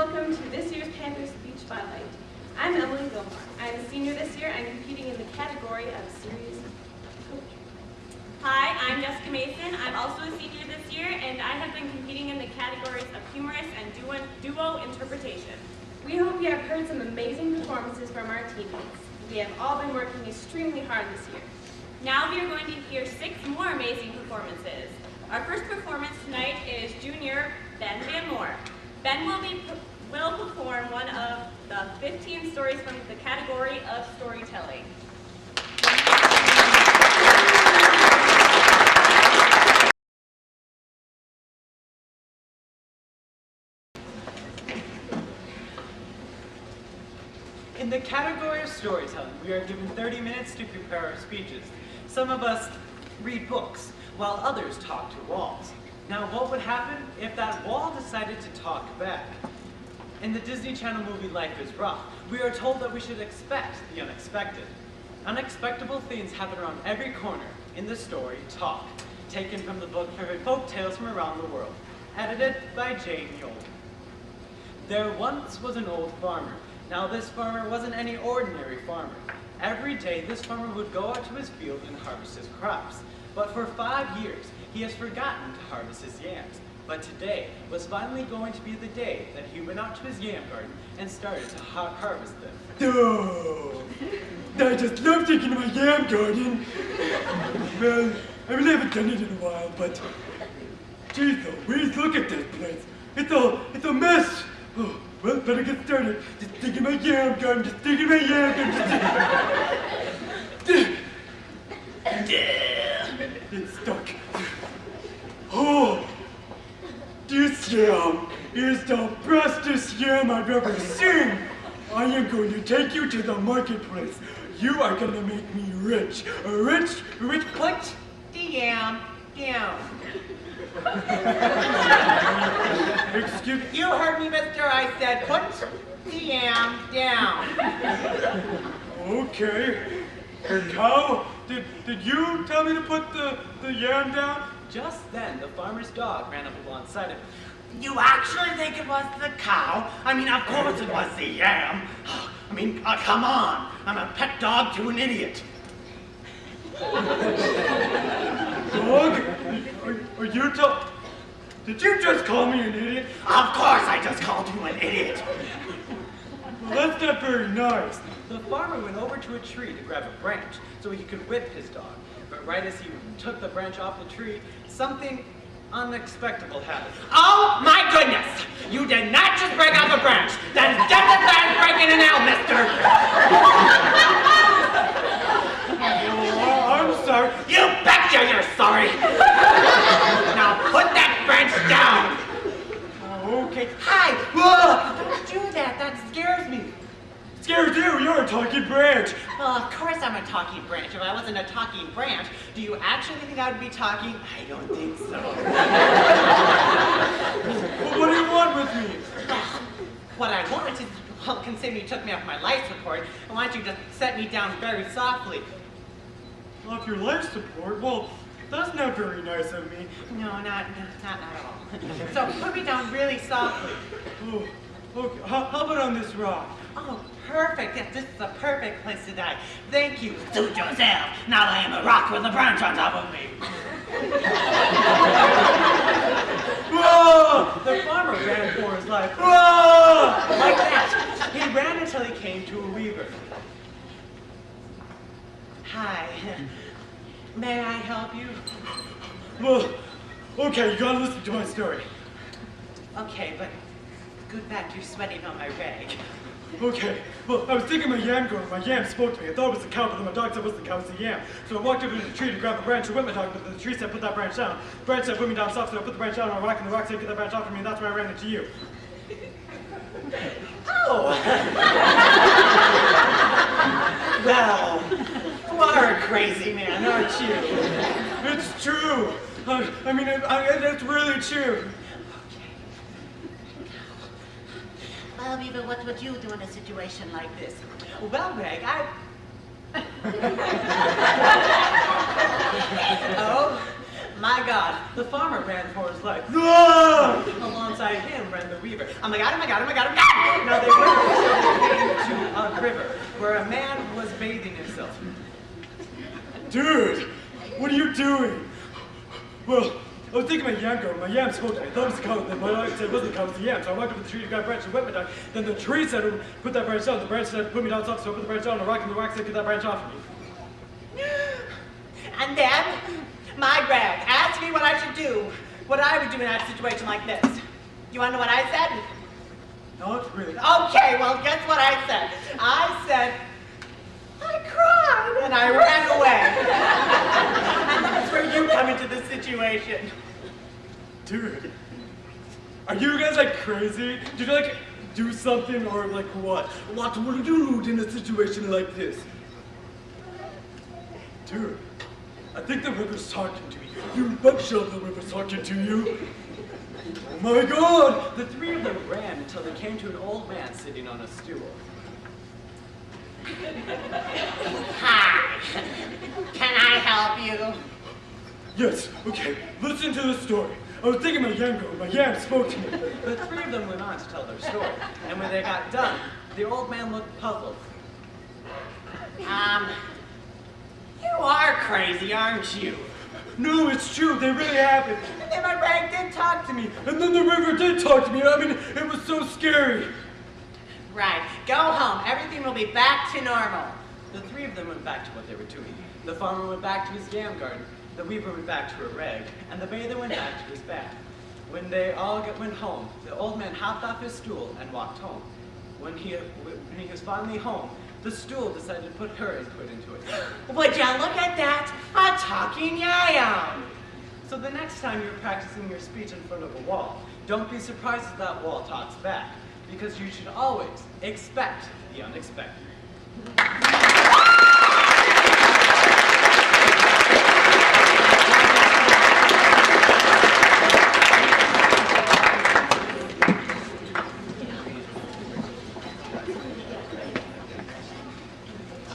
welcome to this year's Panther Speech Spotlight. I'm Emily Gilmore. I'm a senior this year. I'm competing in the category of serious poetry. Hi, I'm Jessica Mason. I'm also a senior this year, and I have been competing in the categories of humorous and duo interpretation. We hope you have heard some amazing performances from our teammates. We have all been working extremely hard this year. Now we are going to hear 6 more amazing performances. Our first performance tonight is junior Ben Van Moore. Ben will perform one of the 15 stories from the category of storytelling. In the category of storytelling, we are given 30 minutes to prepare our speeches. Some of us read books, while others talk to walls. Now, what would happen if that wall decided to talk back? In the Disney Channel movie Life is Rough, we are told that we should expect the unexpected. Unexpectable things happen around every corner in the story Talk, taken from the book Folk Tales from Around the World, edited by Jane Yolen. There once was an old farmer. Now this farmer wasn't any ordinary farmer. Every day this farmer would go out to his field and harvest his crops. But for 5 years, he has forgotten to harvest his yams. But today was finally going to be the day that he went out to his yam garden and started to harvest them. Oh, I just love taking my yam garden. Well, I really haven't done it in a while, but geez Louise, look at this place. It's a mess. Oh, well, better get started. Just digging my yam garden, just digging my yam garden, It's stuck. Oh, this yam is the bestest yam I've ever seen. I am going to take you to the marketplace. You are going to make me rich. Rich, Put the yam down. excuse me. You heard me, mister. I said put the yam down. Okay. Cow, did you tell me to put the yam down? Just then, the farmer's dog ran up alongside him. You actually think it was the cow? I mean, of course it was the yam. I mean, come on. I'm a pet dog to an idiot. Dog? Are you Did you just call me an idiot? Of course I just called you an idiot. Well, that's not very nice. The farmer went over to a tree to grab a branch so he could whip his dog. But right as he took the branch off the tree, something unexpected happened. Oh my goodness! You did not just break off a branch. That is definitely not breaking an nail, mister. Oh, I'm sorry. You betcha you're sorry. Now put that branch down. Okay. Hi. Whoa, don't do that. That scares me. Scared you, you're a talking branch. Well, of course I'm a talking branch. If I wasn't a talking branch, do you actually think I would be talking? I don't think so. Well, what do you want with me? What I want is, well, considering you took me off my life support, I want you to set me down very softly. Off your life support? Well, that's not very nice of me. No, not at all. So put me down really softly. Oh, okay. How about on this rock? Oh, perfect. Yes, this is the perfect place to die. Thank you. Suit yourself. Now I am a rock with a branch on top of me. Whoa! The farmer ran for his life. Whoa! Like that. He ran until he came to a weaver. Hi. May I help you? Well, okay, you gotta listen to my story. Okay, but good back, you're sweating on my rag. Okay, well, I was digging my yam garden. My yam spoke to me. I thought it was the cow, but then my dog said it wasn't the cow, it was the yam. So I walked over to the tree to grab a branch to whip my dog, but the tree said, put that branch down. The branch said, put me down soft, so I put the branch down on a rock, and the rock said, get that branch off of me, and that's when I ran into you. Oh! Well, you are a crazy man, aren't you? It's true. I mean, it's really true. Well, Eva, what would you do in a situation like this? Well, Greg, Oh, my God. The farmer ran for his life. Ah! Alongside beside him ran the weaver. Oh my god, oh my god, oh my god, oh my god! Now they went until they came to a river where a man was bathing himself. Dude, what are you doing? Well, I was thinking my yam garden. My yam spoke to me. I thought it was a cow. Then my aunt said it wasn't a cow, it was a yam. So I walked up to the tree, got a branch, and wet my dog. Then the tree said, put that branch down. The branch said, put me down soft. So I put the branch down on a rock, and the rock said, get that branch off of me. And then my Greg asked me what I should do, what I would do in that situation like this. You want to know what I said? Not really. Okay, well, guess what I said? I said, I cried, and I ran away. And that's where you come into this situation. Dude, are you guys like crazy? Did you like do something or like what? What would you do in a situation like this? Dude, I think the river's talking to you. You bet sure the river's talking to you. Oh my god! The three of them ran until they came to an old man sitting on a stool. Hi, can I help you? Yes, okay, listen to the story. I was thinking my yam spoke to me. The three of them went on to tell their story, and when they got done, the old man looked puzzled. You are crazy, aren't you? No, it's true, they really happened. And then my Greg did talk to me. And then the river did talk to me. I mean, it was so scary. Right, go home. Everything will be back to normal. The three of them went back to what they were doing. The farmer went back to his yam garden, the weaver went back to her rag, and the bather went back to his bath. When they all went home, the old man hopped off his stool and walked home. When he was finally home, the stool decided to put her input into it. Would you look at that? A talking yam. So the next time you're practicing your speech in front of a wall, don't be surprised if that wall talks back, because you should always expect the unexpected.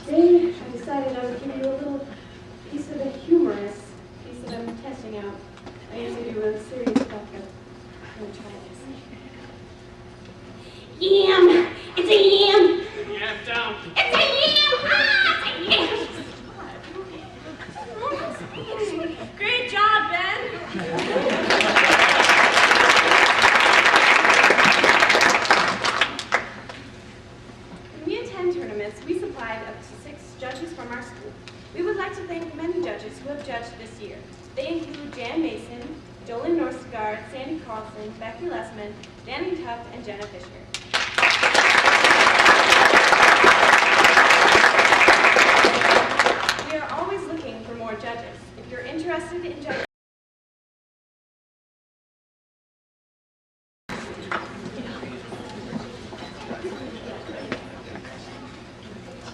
Today, I decided I would give you a little piece of a humorous piece that I'm testing out. I usually do a serious stuff, but I'm going to try this. Yam! It's a yam! Yam down. It's a yam! Ah, it's a yam! Great job, Ben. When we attend tournaments, we supplied up to 6 judges from our school. We would like to thank many judges who have judged this year. They include Jan Mason, Jolyn Norsgaard, Sandy Carlson, Becky Lessman, Danny Tuft, and Jenna Fisher. We are always looking for more judges. If you're interested in judging,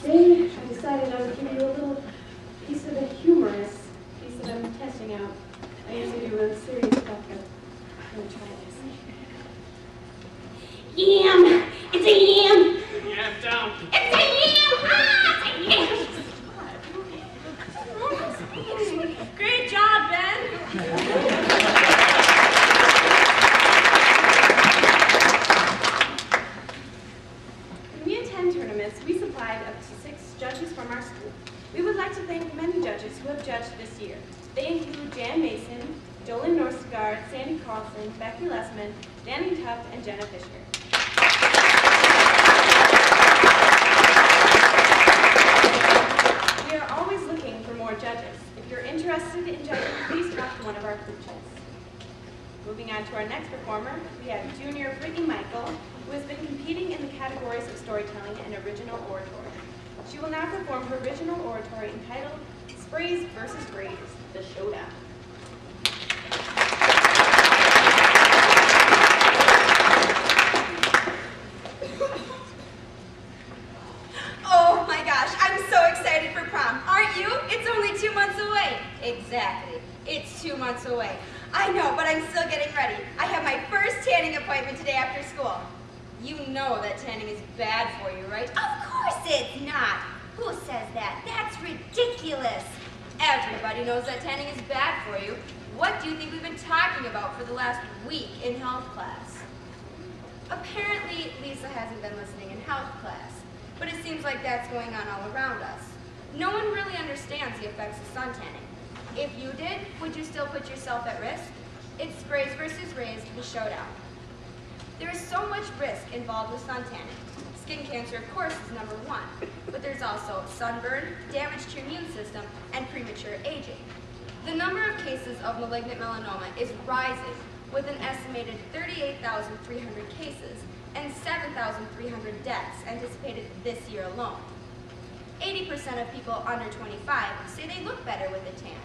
today, I decided I would give you a little piece of a humorous piece that I'm testing out. I usually do a serious stuff, but I'm going to try this. Yam! It's a yam! Yam down. It's a yam! Ah, it's a yam! Great job, Ben. When we attend tournaments, we supplied up to 6 judges from our school. We would like to thank many judges who have judged this year. They include Jan Mason, Jolyn Norsgaard, Sandy Carlson, Becky Lessman, Danny Tuft, and Jenna Fisher. We are always looking for more judges. If you're interested in judging, please talk to one of our coaches. Moving on to our next performer, we have junior Brittany Michael, who has been competing in the categories of storytelling and original oratory. She will now perform her original oratory entitled Sprays vs. Grays, The Showdown. Oh my gosh, I'm so excited for prom. Aren't you? It's only 2 months away. Exactly. It's 2 months away. I know, but I'm still getting ready. I have my first tanning appointment today after school. You know that tanning is bad for you, right? Of course it's not. Who says that? That's ridiculous. Everybody knows that tanning is bad for you. What do you think we've been talking about for the last week in health class? Apparently, Lisa hasn't been listening in health class, but it seems like that's going on all around us. No one really understands the effects of sun tanning. If you did, would you still put yourself at risk? It's sprays versus rays, the showdown. There is so much risk involved with sun tanning. Skin cancer, of course, is number one, but there's also sunburn, damage to your immune system, and premature aging. The number of cases of malignant melanoma is rising, with an estimated 38,300 cases and 7,300 deaths anticipated this year alone. 80% of people under 25 say they look better with a tan.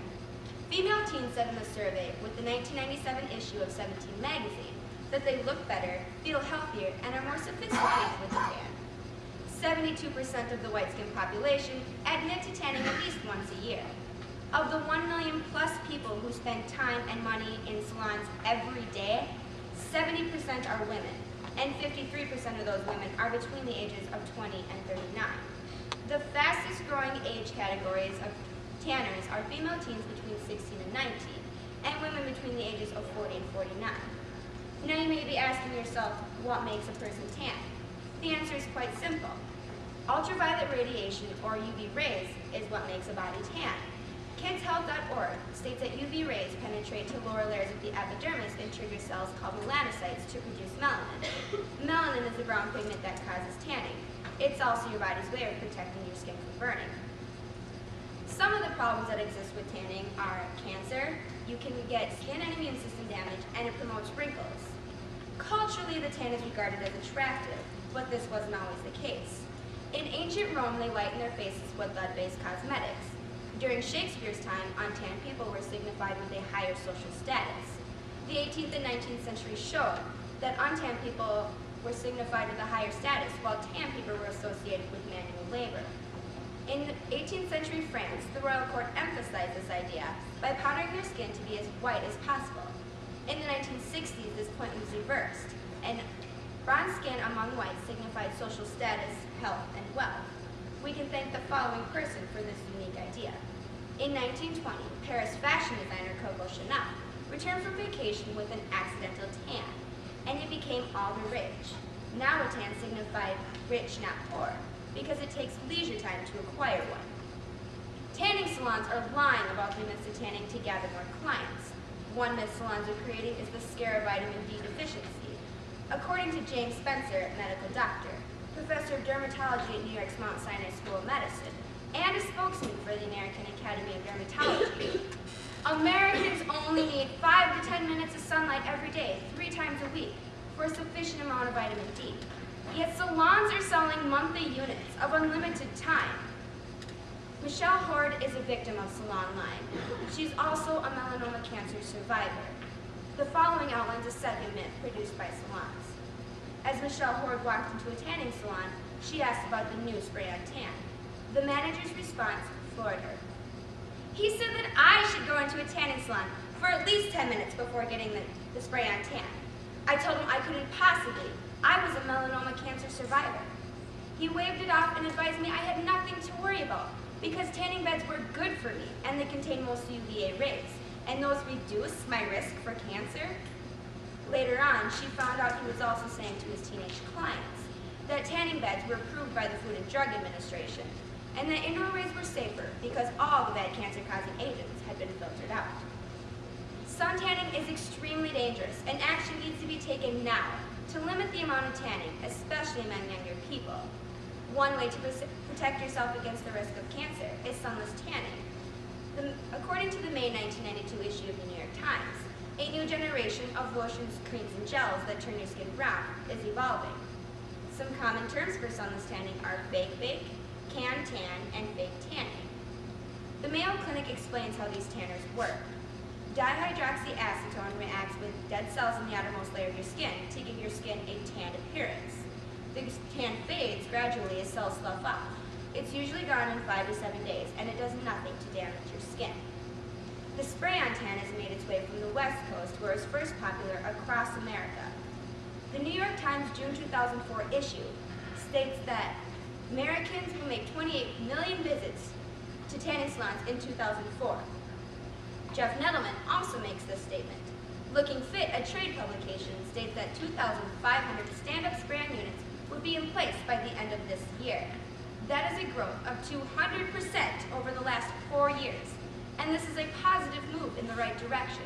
Female teens said in a survey with the 1997 issue of 17 magazine that they look better, feel healthier, and are more sophisticated with a tan. 72% of the white-skinned population admit to tanning at least once a year. Of the 1 million plus people who spend time and money in salons every day, 70% are women, and 53% of those women are between the ages of 20 and 39. The fastest growing age categories of tanners are female teens between 16 and 19, and women between the ages of 40 and 49. Now you may be asking yourself, what makes a person tan? The answer is quite simple. Ultraviolet radiation, or UV rays, is what makes a body tan. KidsHealth.org states that UV rays penetrate to lower layers of the epidermis and trigger cells called melanocytes to produce melanin. Melanin is the brown pigment that causes tanning. It's also your body's way of protecting your skin from burning. Some of the problems that exist with tanning are cancer, you can get skin and immune system damage, and it promotes wrinkles. Culturally, the tan is regarded as attractive, but this wasn't always the case. In ancient Rome, they whitened their faces with lead-based cosmetics. During Shakespeare's time, untanned people were signified with a higher social status. The 18th and 19th centuries showed that untanned people were signified with a higher status, while tan people were associated with manual labor. In 18th century France, the royal court emphasized this idea by powdering their skin to be as white as possible. In the 1960s, this point was reversed, and bronze skin among whites signified social status, health, and wealth. We can thank the following person for this unique idea. In 1920, Paris fashion designer Coco Chanel returned from vacation with an accidental tan, and it became all the rage. Now a tan signified rich, not poor, because it takes leisure time to acquire one. Tanning salons are lying about the myths of tanning to gather more clients. One myth salons are creating is the scare of vitamin D deficiency. According to James Spencer, medical doctor, professor of dermatology at New York's Mount Sinai School of Medicine, and a spokesman for the American Academy of Dermatology, Americans only need 5 to 10 minutes of sunlight every day, 3 times a week, for a sufficient amount of vitamin D. Yet salons are selling monthly units of unlimited time. Michelle Horde is a victim of salon lying. She's also a melanoma cancer survivor. The following outlines a second myth produced by salons. As Michelle Horde walked into a tanning salon, she asked about the new spray-on tan. The manager's response floored her. He said that I should go into a tanning salon for at least 10 minutes before getting the spray-on tan. I told him I couldn't possibly. I was a melanoma cancer survivor. He waved it off and advised me I had nothing to worry about because tanning beds were good for me and they contained mostly UVA rays, and those reduce my risk for cancer. Later on, she found out he was also saying to his teenage clients that tanning beds were approved by the Food and Drug Administration and that indoor rays were safer because all the bad cancer-causing agents had been filtered out. Sun tanning is extremely dangerous and action needs to be taken now to limit the amount of tanning, especially among younger people. One way to protect yourself against the risk of cancer is sunless tanning. According to the May 1992 issue of the New York Times, a new generation of lotions, creams, and gels that turn your skin brown is evolving. Some common terms for sunless tanning are fake bake, can tan, and fake tanning. The Mayo Clinic explains how these tanners work. Dihydroxyacetone reacts with dead cells in the outermost layer of your skin to give your skin a tanned appearance. The tan fades gradually as cells slough off. It's usually gone in 5 to 7 days, and it does nothing to damage your skin. The spray-on tan has made its way from the West Coast, where it was first popular across America. The New York Times June 2004 issue states that Americans will make 28 million visits to tanning salons in 2004. Jeff Nettleman also makes this statement. Looking Fit, a trade publication, states that 2,500 stand-up brand units would be in place by the end of this year. That is a growth of 200% over the last 4 years, and this is a positive move in the right direction.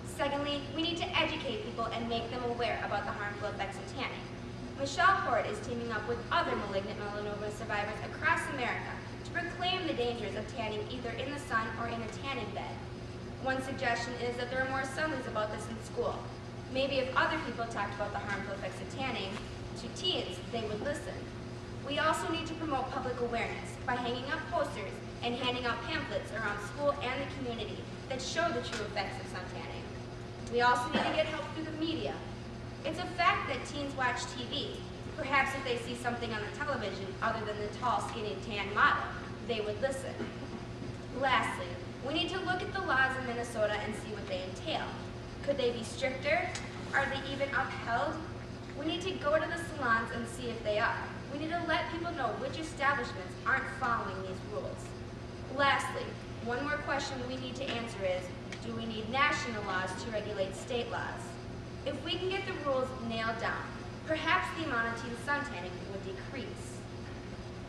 Secondly, we need to educate people and make them aware about the harmful effects of tanning. Michelle Hort is teaming up with other malignant melanoma survivors across America to proclaim the dangers of tanning either in the sun or in a tanning bed. One suggestion is that there are more assemblies about this in school. Maybe if other people talked about the harmful effects of tanning to teens, they would listen. We also need to promote public awareness by hanging up posters and handing out pamphlets around school and the community that show the true effects of sun tanning. We also need to get help through the media. It's a fact that teens watch TV. Perhaps if they see something on the television other than the tall, skinny, tan model, they would listen. Lastly, we need to look at the laws in Minnesota and see what they entail. Could they be stricter? Are they even upheld? We need to go to the salons and see if they are. We need to let people know which establishments aren't following these rules. Lastly, one more question we need to answer is, do we need national laws to regulate state laws? If we can get the rules nailed down, perhaps the amount of teen sun tanning would decrease.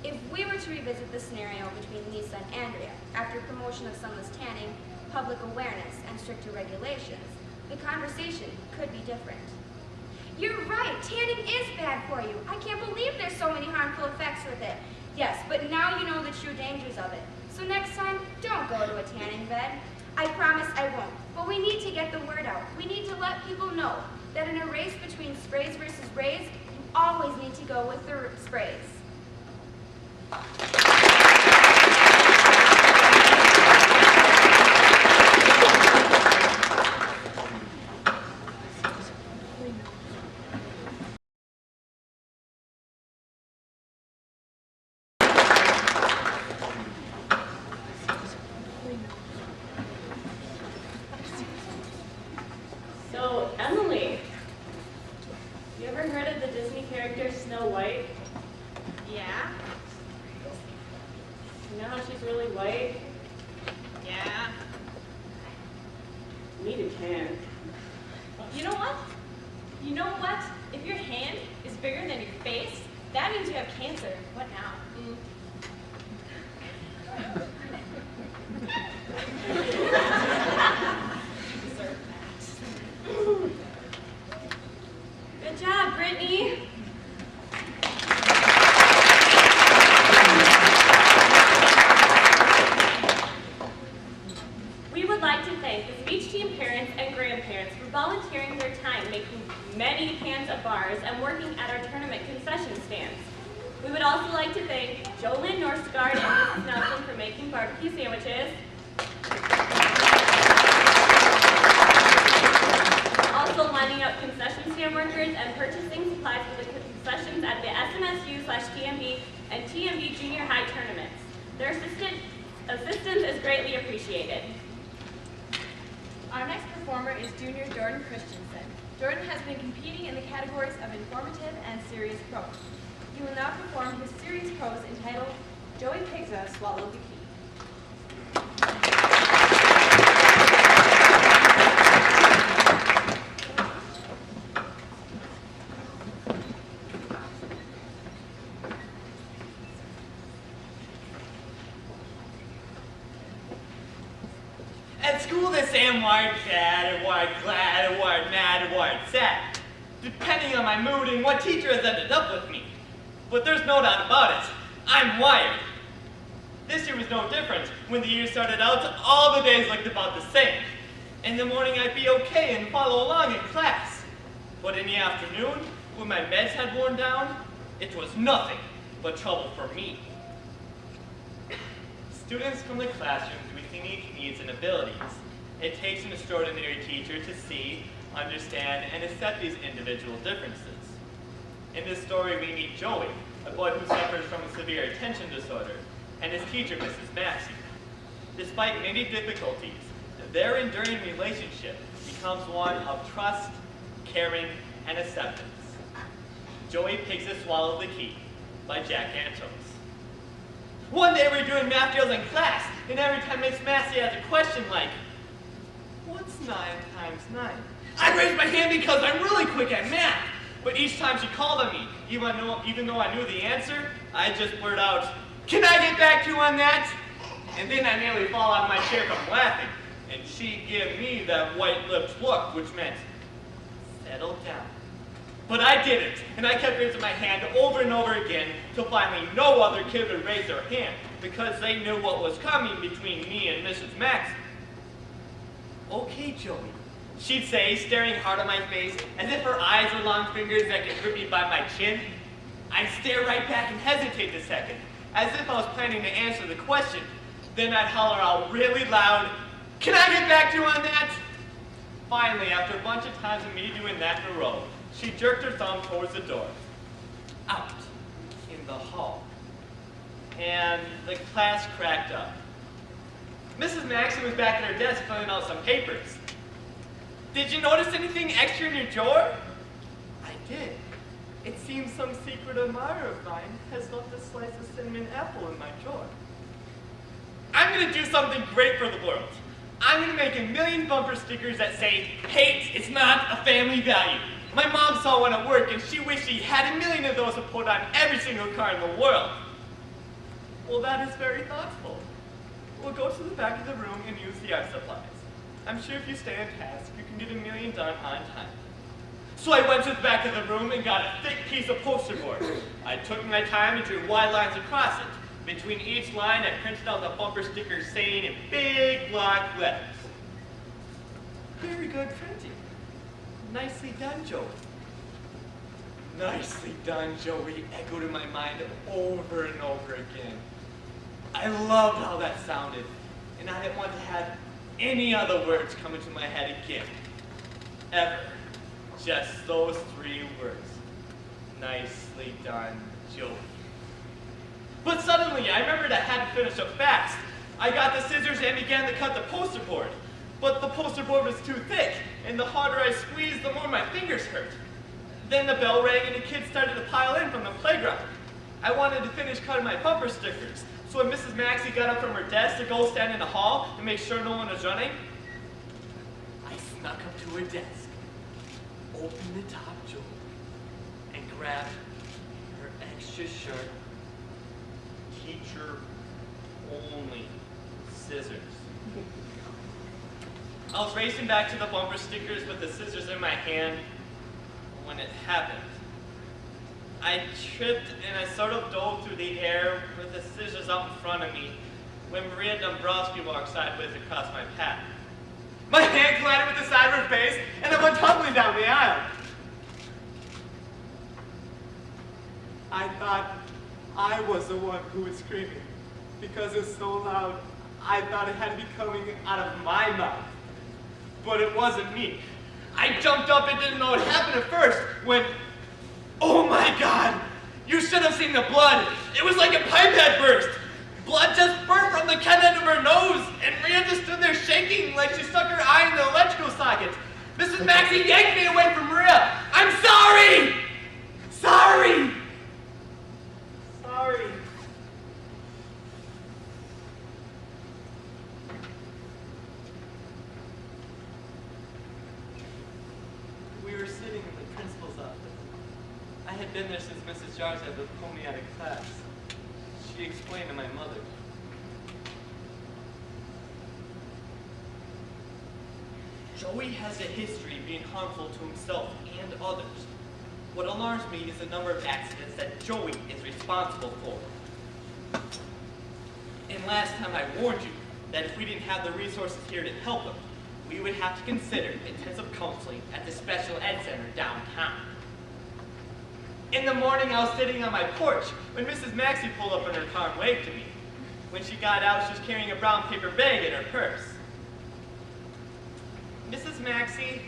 If we were to revisit the scenario between Lisa and Andrea, after promotion of sunless tanning, public awareness, and stricter regulations, the conversation could be different. You're right, tanning is bad for you. I can't believe there's so many harmful effects with it. Yes, but now you know the true dangers of it. So next time, don't go to a tanning bed. I promise I won't, but we need to get the word out. We need to let people know that in a race between sprays versus rays, you always need to go with the sprays. So, Emily, you ever heard of the Disney character Snow White? Yeah? You know how she's really white? Yeah. You need a tan. You know what? You know what? If your hand is bigger than your face, that means you have cancer. What now? Good job, Brittany. We would like to thank the speech team parents and grandparents for volunteering their time making many cans of bars and working at our tournament concession stands. We would also like to thank Jolynn Northgard and Mrs. Nelson for making barbecue sandwiches. Also lining up concession stand workers and purchasing supplies for the concessions at the SMSU/TMB and TMB junior high tournaments. Their assistance is greatly appreciated. Our next performer is junior Jordan Christensen. Jordan has been competing in the categories of informative and serious prose. He will now perform his serious prose entitled Joey Pigza Swallowed the Key. At school they say I'm wired sad, or wired glad, or wired mad, or wired sad, depending on my mood and what teacher has ended up with me. But there's no doubt about it, I'm wired. This year was no different. When the year started out, all the days looked about the same. In the morning I'd be okay and follow along in class. But in the afternoon, when my meds had worn down, it was nothing but trouble for me. Students from the classrooms with unique needs and abilities. It takes an extraordinary teacher to see, understand, and accept these individual differences. In this story, we meet Joey, a boy who suffers from a severe attention disorder, and his teacher, Mrs. Maxey. Despite many difficulties, their enduring relationship becomes one of trust, caring, and acceptance. Joey Pigza Swallowed the Key by Jack Antos. One day we were doing math drills in class, and every time Miss Massey has a question like, what's 9 times 9? I raised my hand because I'm really quick at math. But each time she called on me, even though I knew the answer, I just blurt out, can I get back to you on that? And then I nearly fall out of my chair from laughing, and she gave me that white-lipped look, which meant, settle down. But I didn't, and I kept raising my hand over and over again, till finally no other kid would raise their hand, because they knew what was coming between me and Mrs. Max. Okay, Joey, she'd say, staring hard at my face, as if her eyes were long fingers that could grip me by my chin. I'd stare right back and hesitate a second, as if I was planning to answer the question. Then I'd holler out really loud, can I get back to you on that? Finally, after a bunch of times of me doing that in a row, she jerked her thumb towards the door. Out in the hall. And the class cracked up. Mrs. Maxey was back at her desk filling out some papers. Did you notice anything extra in your drawer? I did. It seems some secret admirer of mine has left a slice of cinnamon apple in my drawer. I'm gonna do something great for the world. I'm gonna make 1,000,000 bumper stickers that say, hate is not a family value. My mom saw one at work and she wished she had 1,000,000 of those to put on every single car in the world. Well, that is very thoughtful. We'll go to the back of the room and use the art supplies. I'm sure if you stay on task, you can get 1,000,000 done on time. So I went to the back of the room and got a thick piece of poster board. I took my time and drew wide lines across it. Between each line, I printed out the bumper sticker saying in big block letters, very good printing. Nicely done, Joey. Nicely done, Joey, echoed in my mind over and over again. I loved how that sounded, and I didn't want to have any other words come into my head again. Ever. Just those 3 words. Nicely done, Joey. But suddenly, I remembered I had to finish up fast. I got the scissors and began to cut the poster board. But the poster board was too thick, and the harder I squeezed, the more my fingers hurt. Then the bell rang and the kids started to pile in from the playground. I wanted to finish cutting my bumper stickers, so when Mrs. Maxey got up from her desk to go stand in the hall to make sure no one was running, I snuck up to her desk, opened the top drawer, and grabbed her extra sharp, teacher-only scissors. I was racing back to the bumper stickers with the scissors in my hand when it happened. I tripped and I sort of dove through the air with the scissors out in front of me when Maria Dombrowski walked sideways across my path. My hand collided with the side of her face and I went tumbling down the aisle. I thought I was the one who was screaming because it was so loud. I thought it had to be coming out of my mouth. But it wasn't me. I jumped up and didn't know what happened at first when, oh my God, you should have seen the blood. It was like a pipe had burst. Blood just burst from the cat end of her nose, and Maria just stood there shaking like she stuck her eye in the electrical socket. Mrs. Maxey yanked me away from Maria. I'm sorry! Sorry! Sorry. We were sitting in the principal's office. I had been there since Mrs. Jarvis had pulled me out of class. She explained to my mother. Joey has a history of being harmful to himself and others. What alarms me is the number of accidents that Joey is responsible for. And last time I warned you that if we didn't have the resources here to help him, we would have to consider intensive counseling at the special ed center downtown. In the morning, I was sitting on my porch when Mrs. Maxey pulled up in her car and waved to me. When she got out, she was carrying a brown paper bag in her purse. Mrs. Maxey,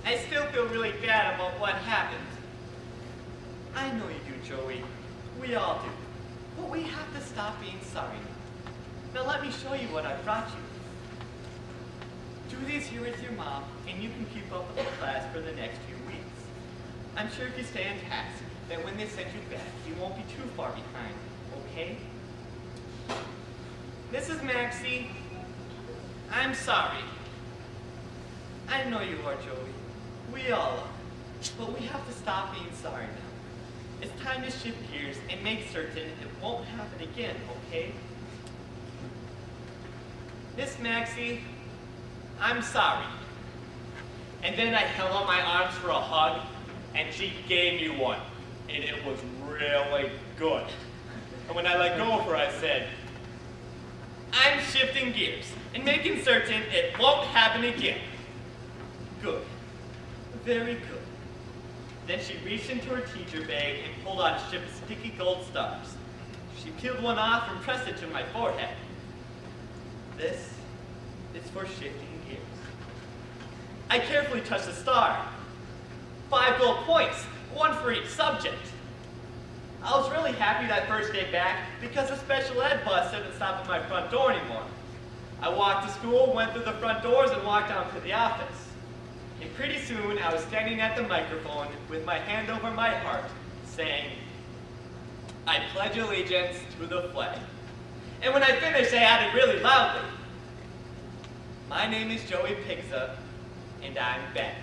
I still feel really bad about what happened. I know you do, Joey. We all do. But we have to stop being sorry. Now let me show you what I brought you. Do these here with your mom, and you can keep up with the class for the next few weeks. I'm sure if you stay on task, that when they send you back, you won't be too far behind, okay? Mrs. Maxey, I'm sorry. I know you are, Joey. We all are. But we have to stop being sorry now. It's time to shift gears and make certain it won't happen again, okay? Miss Maxey, I'm sorry. And then I held out my arms for a hug, and she gave me one. And it was really good. And when I let go of her, I said, I'm shifting gears and making certain it won't happen again. Good. Very good. Then she reached into her teacher bag and pulled out a strip of sticky gold stars. She peeled one off and pressed it to my forehead. This is for shifting gears. I carefully touched the star. 5 gold points, 1 for each subject. I was really happy that first day back because the special ed bus didn't stop at my front door anymore. I walked to school, went through the front doors, and walked down to the office. And pretty soon, I was standing at the microphone with my hand over my heart, saying, I pledge allegiance to the flag. And when I finished, I added really loudly, my name is Joey Pigza, and I'm back.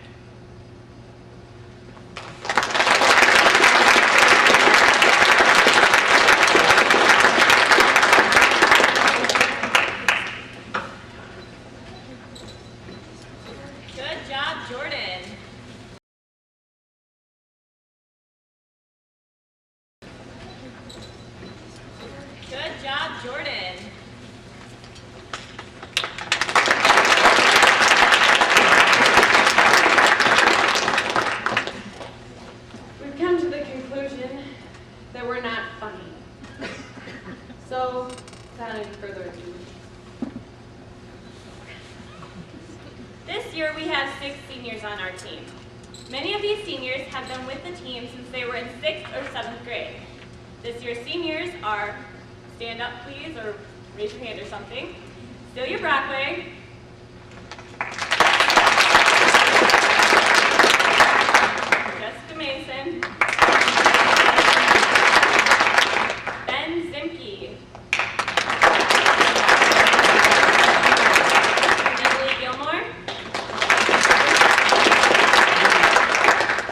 Good job, Jordan. Good job, Jordan. We've come to the conclusion that we're not funny. So, without any further ado, This year we have 6 seniors on our team. Many of these seniors have been with the team since they were in 6th or 7th grade. This year's seniors are, stand up please, or raise your hand or something, Celia Brockway, Jessica Mason, Ben Zimke, Emily Gilmore,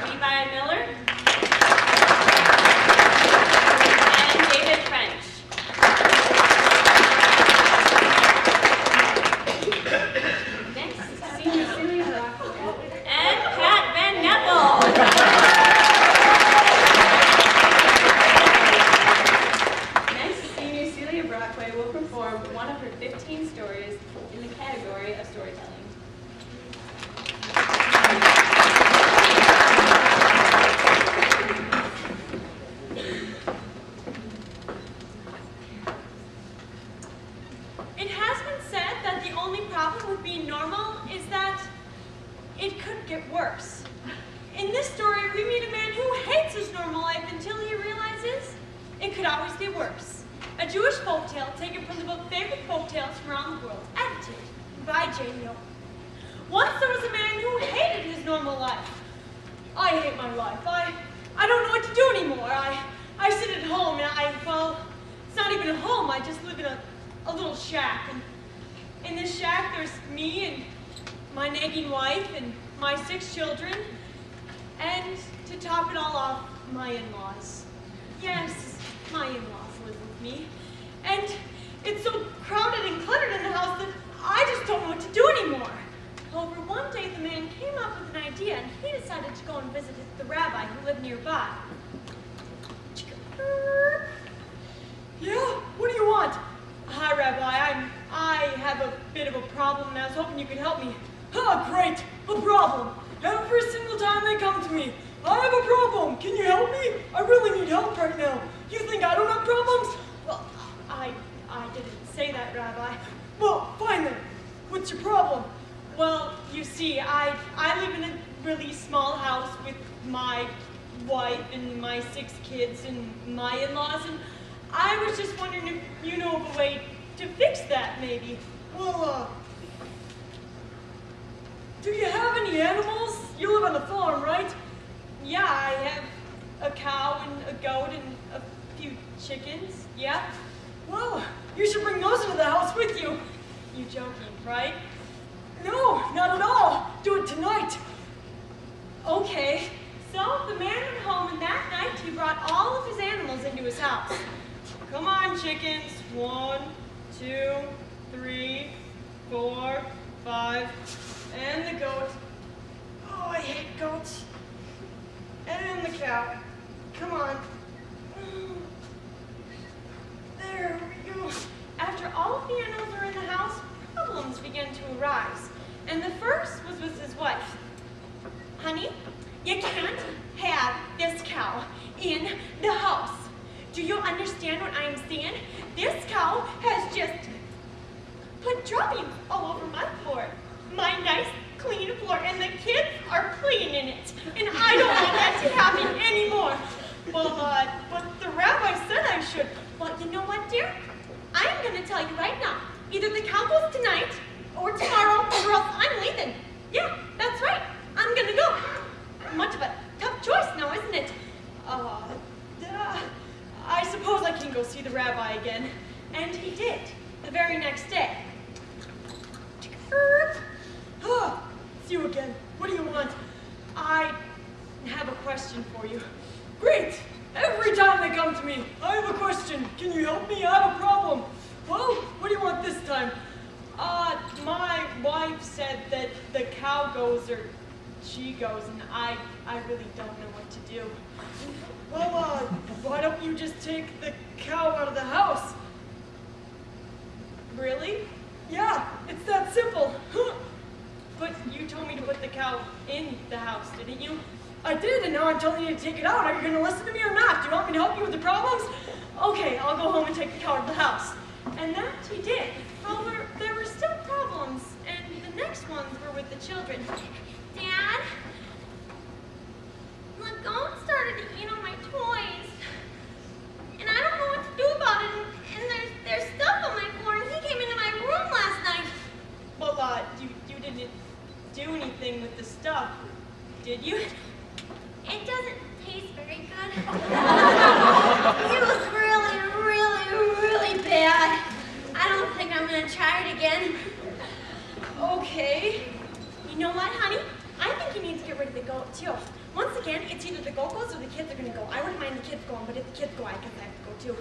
Levi Miller, and David French. next, senior Celia Brockway. And Pat Van Neppel. Next, senior Celia Brockway will perform one of her 15 stories in the category of storytelling. It has been said that the only problem with being normal is that it could get worse. In this story, we meet a man who hates his normal life until he realizes it could always get worse. A Jewish folktale taken from the book Favorite Folktales from Around the World, edited by Jane Young. Once there was a man who hated his normal life. I hate my life. I don't know what to do anymore. I sit at home and well, it's not even a home. I just live in a little shack. And in this shack, there's me and my nagging wife and my 6 children. And to top it all off, my in-laws. Yes, my in-laws live with me. And it's so crowded and cluttered in the house that I just don't know what to do anymore. However, one day the man came up with an idea and he decided to go and visit the rabbi who lived nearby. Yeah, what do you want? Hi, Rabbi. I have a bit of a problem and I was hoping you could help me. Ah, great, a problem. Every single time they come to me, I have a problem. Can you help me? I really need help right now. You think I don't have problems? Well, I didn't say that, Rabbi. Well, fine then. What's your problem? Well, you see, I live in a really small house with my wife and my 6 kids and my in-laws, and I was just wondering if you know of a way to fix that, maybe. Well, do you have any animals? You live on a farm, right? Yeah, I have a cow and a goat and a few chickens, yeah. Well, You should bring those into the house with you. You joking, right? No, not at all. Do it tonight. Okay. So the man went home, and that night he brought all of his animals into his house. Come on, chickens. 1, 2, 3, 4, 5, and the goat. Oh, I hate goats. And the cow. Come on. There we go. After all of the animals were in the house, problems began to arise. And the first was with his wife. Honey, you can't have this cow in the house. Do you understand what I'm saying? This cow has just put droppings all over my floor. My nice, clean floor, and the kids are playing in it. And I don't want that to happen anymore. But the rabbi said I should. Well, you know what, dear? I'm going to tell you right now. Either the cow goes tonight, or tomorrow, or else I'm leaving. Yeah, that's right. I'm going to go. Much of a tough choice now, isn't it? I suppose I can go see the rabbi again. And he did, the very next day. It's you again. What do you want? I have a question for you. Great! Every time they come to me, I have a question. Can you help me? I have a problem. Well, what do you want this time? My wife said that the cow goes or she goes, and I really don't know what to do. Well, why don't you just take the cow out of the house? Really? Yeah, it's that simple. But you told me to put the cow in the house, didn't you? I did, and now I'm telling you to take it out. Are you going to listen to me or not? Do you want me to help you with the problems? Okay, I'll go home and take the cow to the house. And that he did. However, there were still problems, and the next ones were with the children. Dad, the goat started to eat on my toys. And I don't know what to do about it. And there's stuff on my floor, and he came into my room last night. Well, you didn't do anything with the stuff, did you? It doesn't taste very good. It was really, really, really bad. I don't think I'm going to try it again. Okay. You know what, honey? I think you need to get rid of the goat, too. Once again, it's either the goat goes or the kids are going to go. I wouldn't mind the kids going, but if the kids go, I guess I have to go, too.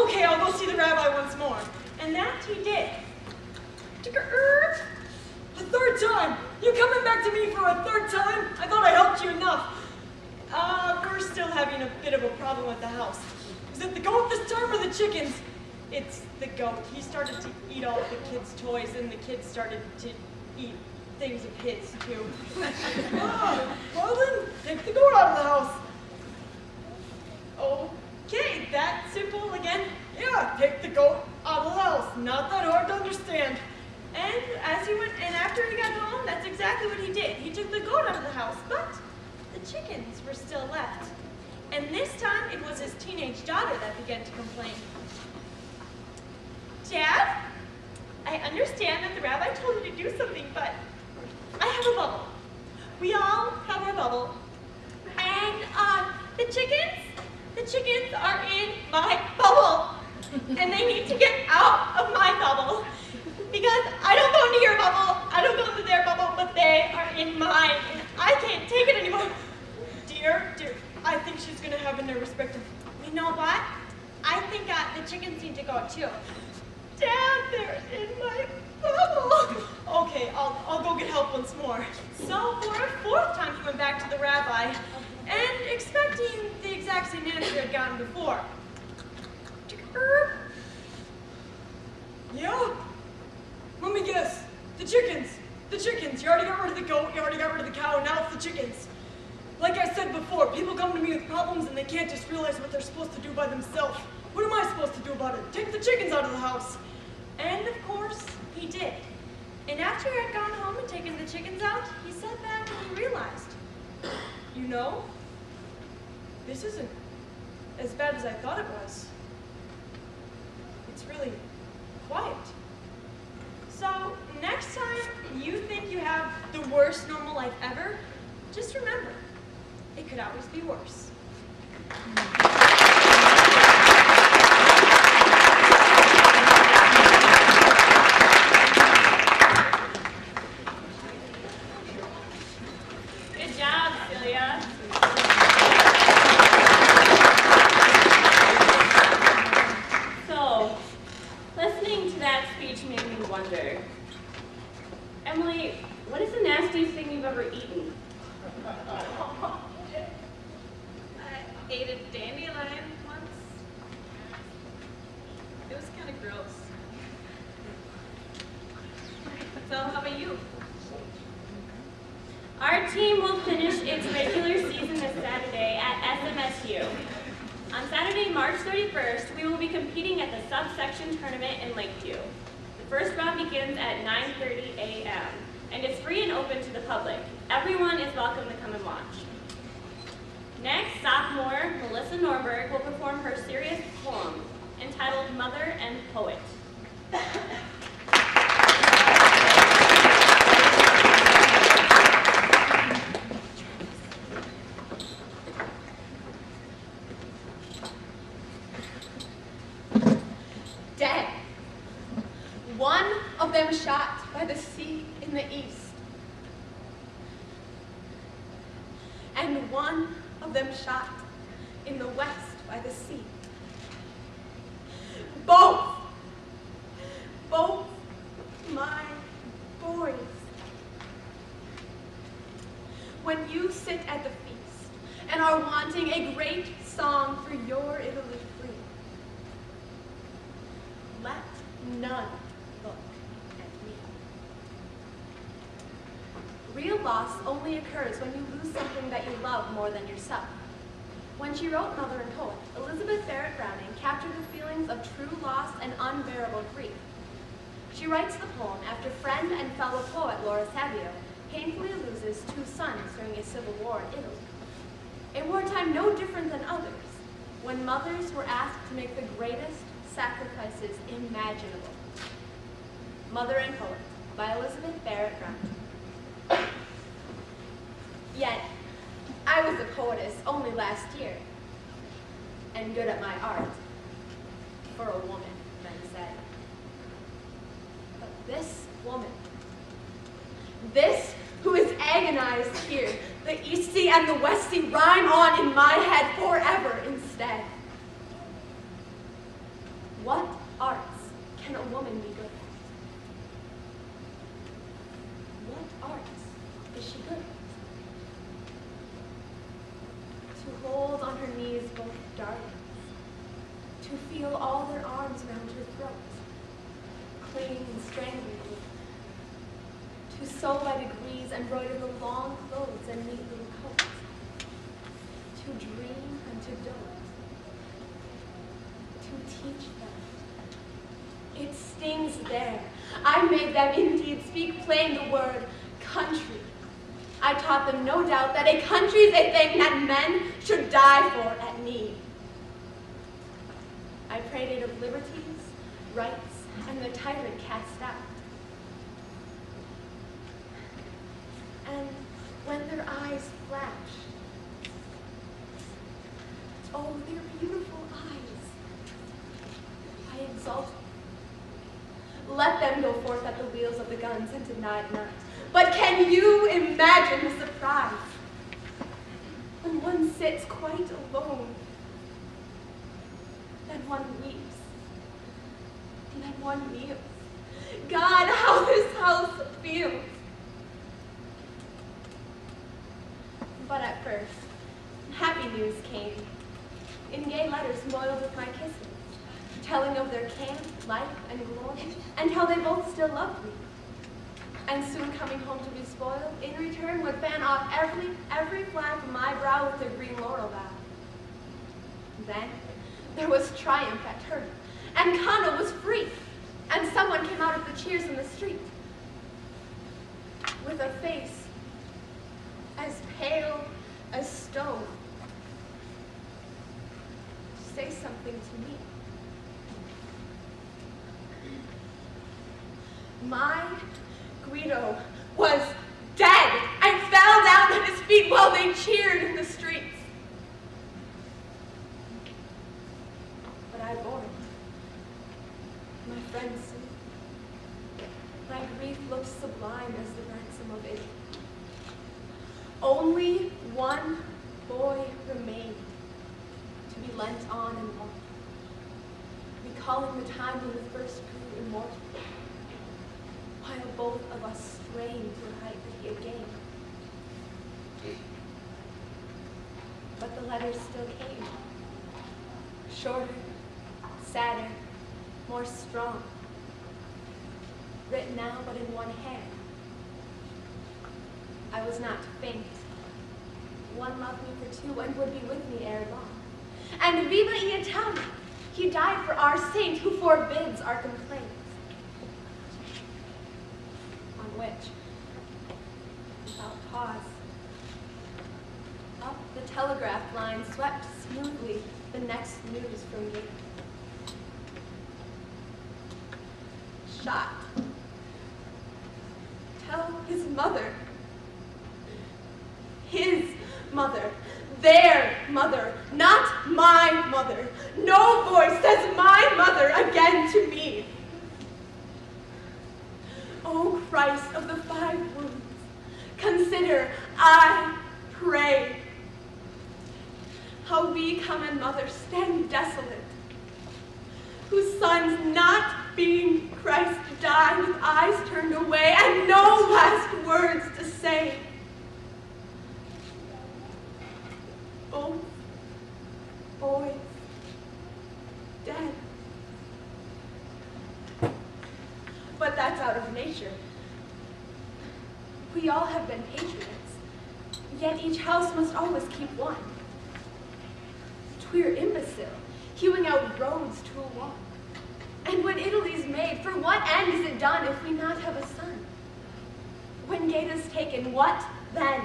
Okay, I'll go see the rabbi once more. And that he did. A third time! You coming back to me for a third time? I thought I helped you enough. We're still having a bit of a problem with the house. Is it the goat this time or the chickens? It's the goat. He started to eat all of the kids' toys, and the kids started to eat things of his, too. Well then, take the goat out of the house. Okay, that simple again. Yeah, take the goat out of the house. Not that hard to understand. And after he got home, that's exactly what he did. He took the goat out of the house, but the chickens were still left. And this time, it was his teenage daughter that began to complain. Dad, I understand that the rabbi told you to do something, but I have a bubble. We all have our bubble. And the chickens are in my bubble. And they need to get out of my bubble. Because I don't go into your bubble, I don't go into their bubble, but they are in mine. And I can't take it anymore. Dear, I think she's going to have a nervous breakdown. You know what? I think the chickens need to go, too. Dad, they're in my bubble. Okay, I'll go get help once more. So for a fourth time, he went back to the rabbi, and expecting the exact same answer he had gotten before. Yeah? Let me guess. The chickens. You already got rid of the goat, you already got rid of the cow, and now it's the chickens. Like I said before, people come to me with problems and they can't just realize what they're supposed to do by themselves. What am I supposed to do about it? Take the chickens out of the house. And of course, he did. And after he had gone home and taken the chickens out, he sat back and he realized, you know, this isn't as bad as I thought it was. It's really quiet. So next time you think you have the worst normal life ever, just remember, it could always be worse. Amelia. So, listening to that speech made me wonder, Emily, what is the nastiest thing you've ever eaten? I ate a dandelion once. It was kind of gross. So how about you? Our team will finish its regular season this Saturday at SMSU. On Saturday, March 31st, we will be competing at the subsection tournament in Lakeview. The first round begins at 9:30 a.m. and it's free and open to the public. Everyone is welcome to come and watch. Next, sophomore Melissa Norberg will perform her serious poem entitled Mother and Poet. Dead. One of them shot by the sea in the east. And one of them shot in the west by the sea. Both my boys. When you sit at the feast and are wanting a great song for your Italy free, let none look at me. Real loss only occurs when you lose something that you love more than yourself. When she wrote Mother and Poet, Elizabeth Barrett Browning captured the feelings of true loss and unbearable grief. She writes the poem after friend and fellow poet Laura Savio painfully loses 2 sons during a civil war in Italy. A wartime no different than others, when mothers were asked to make the greatest sacrifices imaginable. Mother and Poet by Elizabeth Barrett Browning. Yet, I was a poetess only last year, and good at my art, for a woman, men said. But this woman, this who is agonized here, the Eastie and the Westie rhyme on in my head forever instead. What arts can a woman be good at? What arts is she good at? To hold on her knees both darlings, to feel all their arms round her throat, clinging and strangling her, to sew by degrees, embroider the long clothes and neat little coats, to dream and to dote, to teach them. It stings there. I made them indeed speak plain the word country. I taught them no doubt that a country's a thing that men should die for at need. I prayed it of liberties, rights, and the tyrant cast out. And when their eyes flashed, oh, their beautiful eyes, I exulted. Let them go forth at the wheels of the guns and denied not. But can you imagine the surprise when one sits quite alone, then one weeps, and then one kneels? God, how this house feels! But at first, happy news came, in gay letters moiled with my kisses, telling of their camp, life, and glory, and how they both still loved me. And soon coming home to be spoiled, in return would fan off every flag from my brow with their green laurel bough. Then there was triumph at Turner, and Connell was free, and someone came out of the cheers in the street with a face as pale as stone to say something to me. My Guido was dead and fell down at his feet while they cheered in the streets. But I bore it. My friends see. My grief looked sublime as the ransom of Italy. Only one boy remained to be lent on and on, recalling the time when we first grew immortal, while both of us strained to a height that he had gained. But the letters still came, shorter, sadder, more strong, written now but in one hand. I was not to faint. One loved me for two and would be with me ere long. And viva Italiano! He died for our saint who forbids our complaints. On which, without pause, up the telegraph line swept smoothly the next news from me. Shot. Tell his mother. His mother. Their mother. Not my mother. No voice says my mother again to me. O Christ of the 5 wounds, consider, I pray, how we common mothers stand desolate, whose sons not being Christ die with eyes turned away and no last words to say. Both boys dead. But that's out of nature. We all have been patriots, yet each house must always keep one. 'Twere imbecile, hewing out roads to a walk. And when Italy's made, for what end is it done if we not have a son? When Gaeta's taken, what then?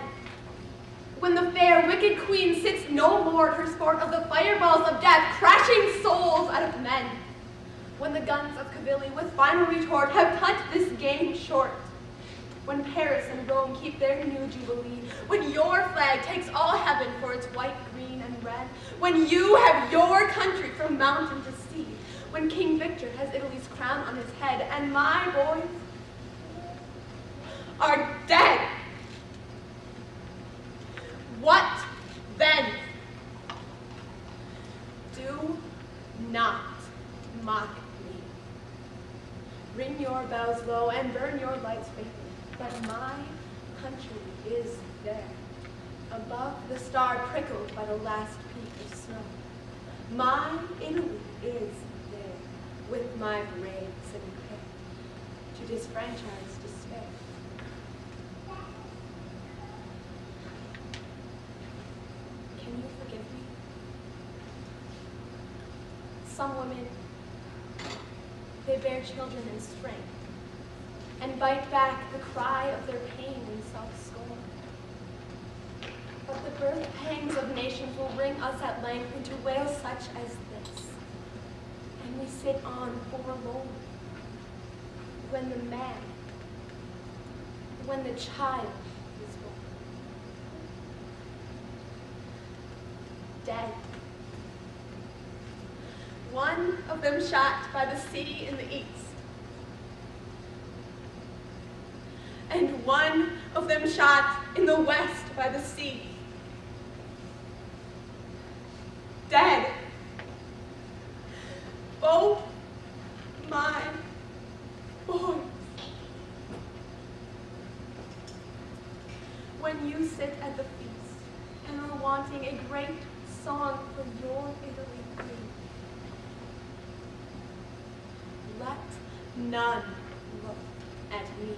When the fair, wicked queen sits no more at her sport of the fireballs of death, crashing souls out of men. When the guns of Cavilli with final retort have cut this game short. When Paris and Rome keep their new jubilee. When your flag takes all heaven for its white, green, and red. When you have your country from mountain to sea. When King Victor has Italy's crown on his head and my boys are dead. What then? Do not mock me. Ring your bells low and burn your lights faintly, but my country is there, above the star prickled by the last peak of snow. My Italy is there, with my braves and pay, to disfranchise despair. Can you forgive me? Some women, they bear children in strength, and bite back the cry of their pain in self-scorn. But the birth pangs of nations will bring us at length into wails such as this, and we sit on forlorn, when the man, when the child is born. Dead. One of them shot by the sea in the east, and one of them shot in the west by the sea. Dead. Both my boys. When you sit at the feast and are wanting a great song for your Italy queen, let none look at me.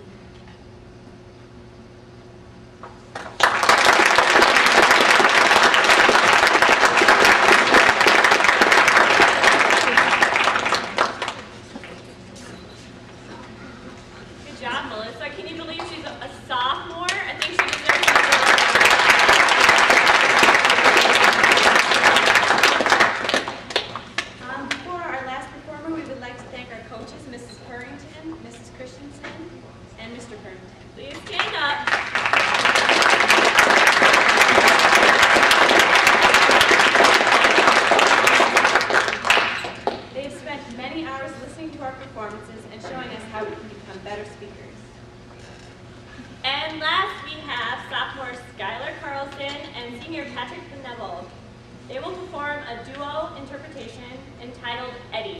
Good job, Melissa. Can you believe she's a sophomore? I think she deserves For our last performer, we would like to thank our coaches, Mrs. Purrington, Mrs. Christensen, and Mr. Purrington. Please stand up. Patrick Benevold. They will perform a duo interpretation entitled Eddie.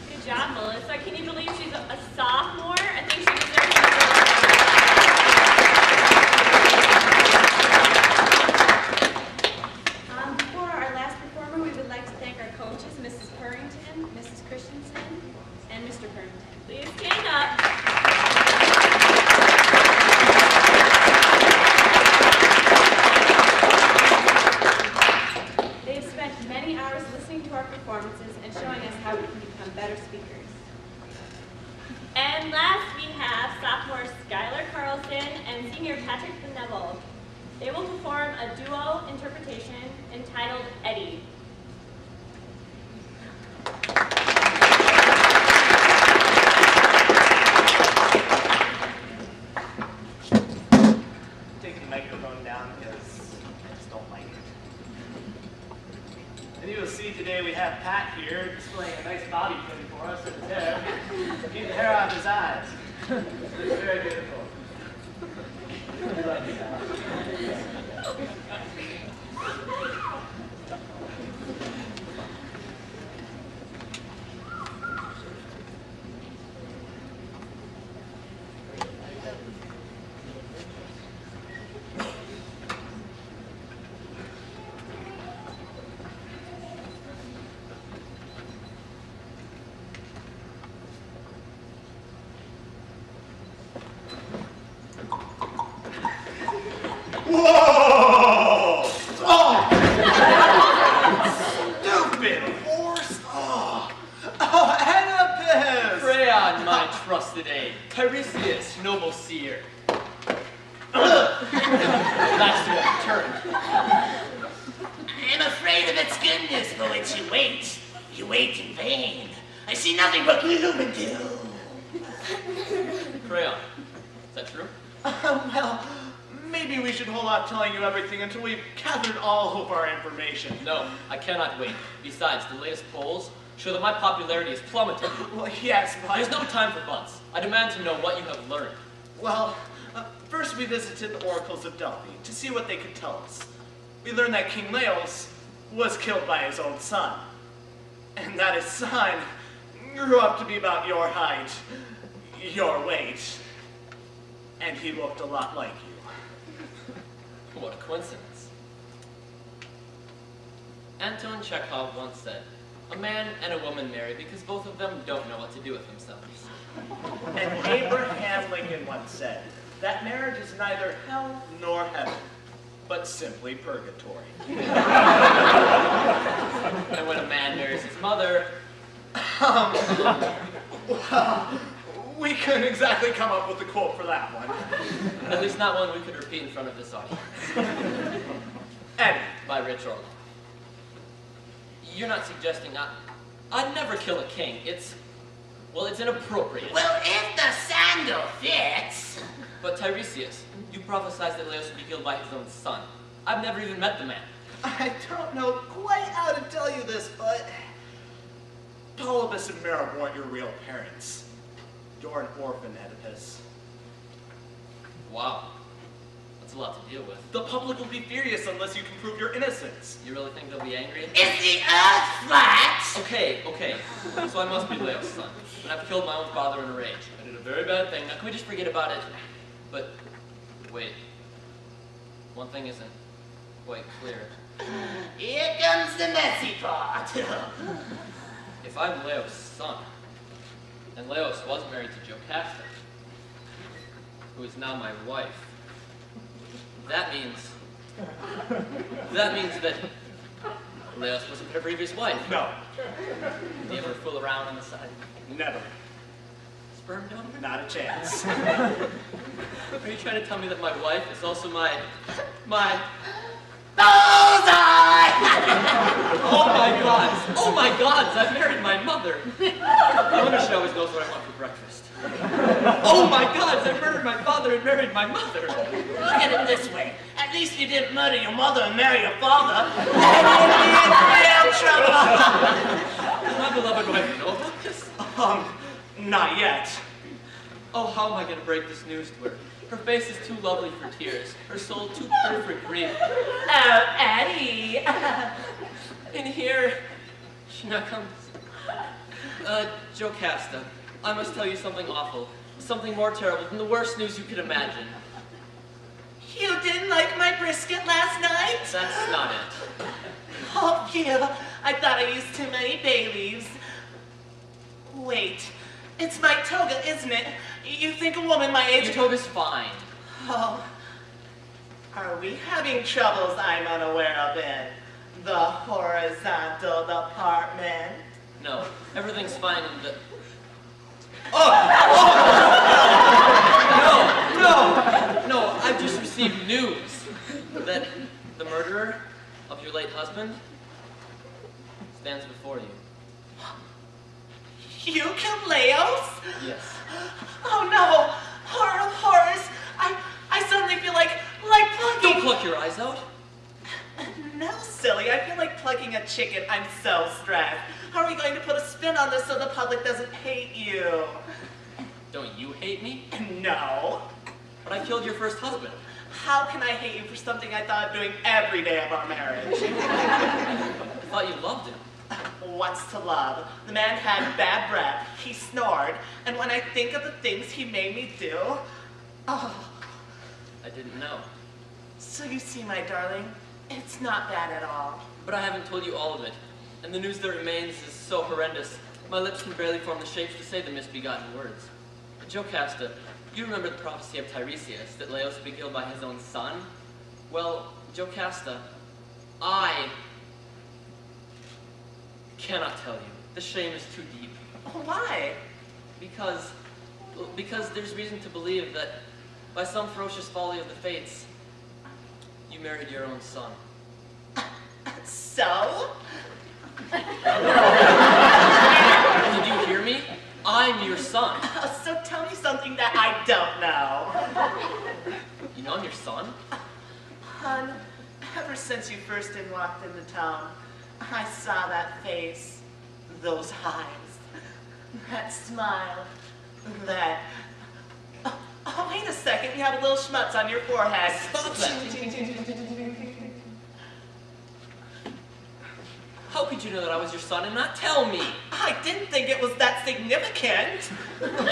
Good job, Melissa. Can you believe she's a sophomore? I think she deserves Before our last performer, we would like to thank our coaches, Mrs. Purrington, Mrs. Christensen, and Mr. Purrington. Please stand up. They have spent many hours listening to our performances and showing us how we can become better speakers. And last, we have sophomore Skylar Carlson and senior Patrick Benevold. They will perform a duo interpretation entitled Eddie. Take the microphone down because I just don't like it. And you will see today we have Pat here displaying a nice body trim for us in his hair. Keep the hair out of his eyes. It's very beautiful. We love you, Pat. Whoa! Oh! Stupid horse! Oh! Oh, Oedipus! Crayon, my trusted aid. Tiresias, noble seer. That's the turn. I am afraid of its goodness for which you wait. You wait in vain. I see nothing but gloom and doom. Crayon, is that true? Well, maybe we should hold off telling you everything until we've gathered all of our information. No, I cannot wait. Besides, the latest polls show that my popularity is plummeting. Well, yes, but... There's no time for buts. I demand to know what you have learned. Well, first we visited the oracles of Delphi to see what they could tell us. We learned that King Laos was killed by his own son, and that his son grew up to be about your height, your weight, and he looked a lot like you. What a coincidence. Anton Chekhov once said, a man and a woman marry because both of them don't know what to do with themselves. And Abraham Lincoln once said that marriage is neither hell nor heaven, but simply purgatory. And when a man marries his mother... Well, we couldn't exactly come up with a quote for that one. At least not one we could repeat in front of this audience. Eddie. By Rich Orloff. You're not suggesting I'd never kill a king. It's inappropriate. Well, if the sandal fits. But Tiresias, you prophesied that Laos would be killed by his own son. I've never even met the man. I don't know quite how to tell you this, but Polybus and Mera weren't your real parents. You're an orphan, Oedipus. Wow. That's a lot to deal with. The public will be furious unless you can prove your innocence. You really think they'll be angry? Is the earth flat? Okay. So I must be Laos' son. And I've killed my own father in a rage. I did a very bad thing. Now can we just forget about it? But, wait. One thing isn't quite clear. Here comes the messy part. If I'm Laos' son, and Laos was married to Jocasta, who is now my wife, that means that Laos wasn't her previous wife. No. Do you ever fool around on the side? Never. Sperm donor? Not a chance. Are you trying to tell me that my wife is also my... Bullseye! Oh my gods, I've married my mother. No wonder she always knows what I want for breakfast. Oh my gods, I murdered my father and married my mother. Look at it this way. At least you didn't murder your mother and marry your father. Then you'd be in real trouble. Does my beloved wife know Not yet. Oh, how am I going to break this news to her? Her face is too lovely for tears. Her soul too pure for grief. Oh, Eddie. In here, she now comes. Jocasta, I must tell you something awful. Something more terrible than the worst news you could imagine. You didn't like my brisket last night? That's not it. Oh, phew. I thought I used too many bay leaves. Wait, it's my toga, isn't it? You think a woman my age... Your toga's fine. Oh. Are we having troubles I'm unaware of in the horizontal department? No, everything's fine in the... No, I've just received news that the murderer of your late husband stands before you. You killed Leos? Yes. Oh no! Horror of horrors! I suddenly feel like plucking... Don't pluck your eyes out. No, silly. I feel like plucking a chicken. I'm so stressed. How are we going to put a spin on this so the public doesn't hate you? Don't you hate me? No. But I killed your first husband. How can I hate you for something I thought of doing every day of our marriage? I thought you loved him. What's to love? The man had bad breath, he snored, and when I think of the things he made me do, oh. I didn't know. So you see, my darling, it's not bad at all. But I haven't told you all of it. And the news that remains is so horrendous, my lips can barely form the shapes to say the misbegotten words. Jocasta, you remember the prophecy of Tiresias, that Leos would be killed by his own son? Well, Jocasta, I cannot tell you. The shame is too deep. Why? Because there's reason to believe that by some ferocious folly of the fates, you married your own son. So? Did you hear me? I'm your son. So tell me something that I don't know. You know I'm your son? Hun, ever since you first walked into town, I saw that face, those eyes, that smile, that... Oh, wait a second, you have a little schmutz on your forehead. Stop that. How could you know that I was your son and not tell me? I didn't think it was that significant.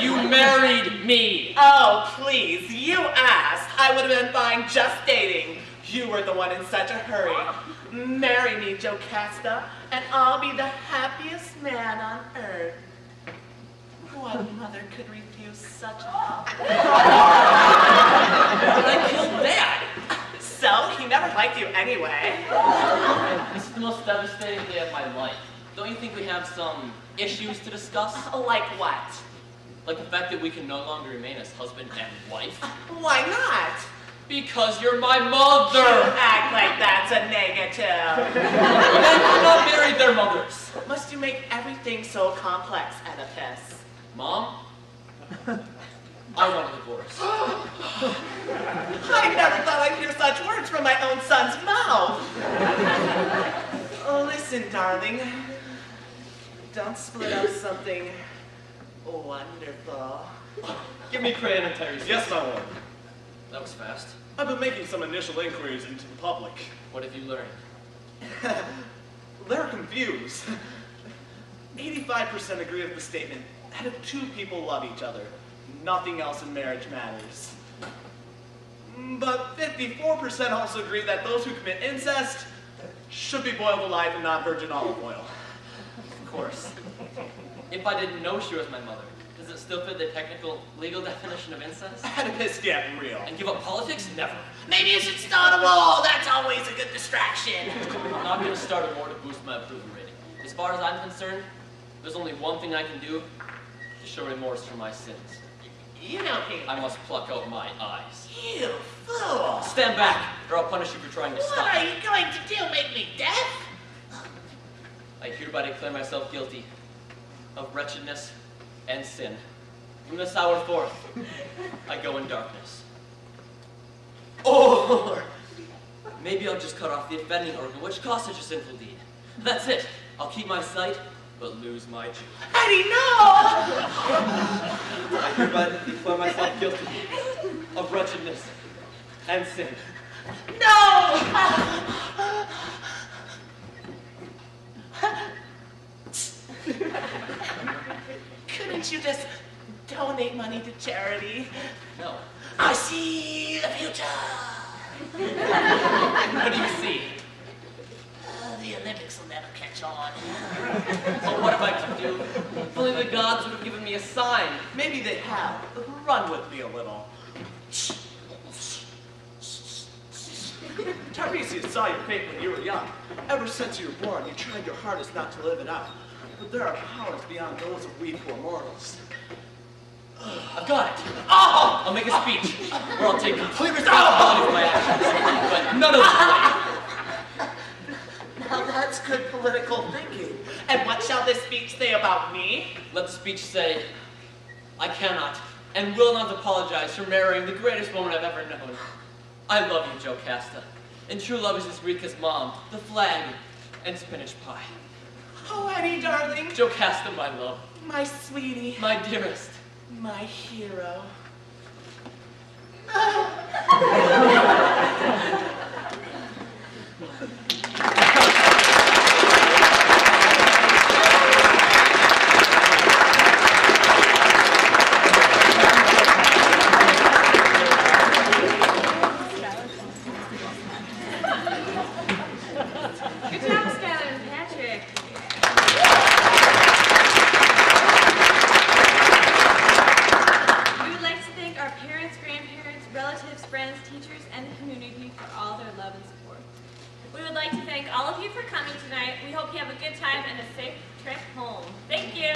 You married me. Oh, please, you asked. I would have been fine just dating. You were the one in such a hurry. Marry me, Jocasta, and I'll be the happiest man on earth. What mother could refuse such an offer? But I killed Dad. So, he never liked you anyway. This is the most devastating day of my life. Don't you think we have some issues to discuss? Like what? Like the fact that we can no longer remain as husband and wife? Why not? Because you're my mother! You act like that's a negative. Men do not marry their mothers. Must you make everything so complex, Oedipus? Mom? I want a divorce. I never thought I'd hear such words from my own son's mouth. Oh, listen, darling. Don't split up something wonderful. Give me crayon and Tiresias. Yes, my lord. That was fast. I've been making some initial inquiries into the public. What have you learned? They're confused. 85% agree with the statement that if two people love each other, nothing else in marriage matters. But 54% also agree that those who commit incest should be boiled alive in non-virgin olive oil. Of course. If I didn't know she was my mother, does it still fit the technical, legal definition of incest? Oedipus, get real. And give up politics? Never. Maybe you should start a wall. That's always a good distraction. I'm not going to start a war to boost my approval rating. As far as I'm concerned, there's only one thing I can do to show remorse for my sins. You don't hear. I must pluck out my eyes. You fool. Stand back, or I'll punish you for trying to stop What are me. you going to do? Make me deaf? I hereby declare myself guilty of wretchedness and sin. From this hour forth, I go in darkness. Or maybe I'll just cut off the offending organ which caused such a sinful deed. That's it. I'll keep my sight but lose my Jew. Eddie, no! I hereby declare myself guilty of wretchedness and sin. No! Couldn't you just donate money to charity? No. I see the future. What do you see? The Olympics will never catch on. Oh, what am I to do? If only the gods would have given me a sign. Maybe they have. Run with me a little. Tiresias saw your fate when you were young. Ever since you were born, you tried your hardest not to live it out. But there are powers beyond those of we poor mortals. I've got it. Oh! I'll make a speech where I'll take complete responsibility for my actions, but none of the blame. Now that's good political thinking. And what shall this speech say about me? Let the speech say, I cannot and will not apologize for marrying the greatest woman I've ever known. I love you, Jocasta, and true love is as weak as Mom, the flag, and spinach pie. Oh, Eddie, darling. Jocasta, my love. My sweetie. My dearest. My hero. Good job, Skylar and Patrick. We would like to thank our parents, grandparents, relatives, friends, teachers, and the community for all their love and support. We would like to thank all of you for coming tonight. We hope you have a good time and a safe trip home. Thank you.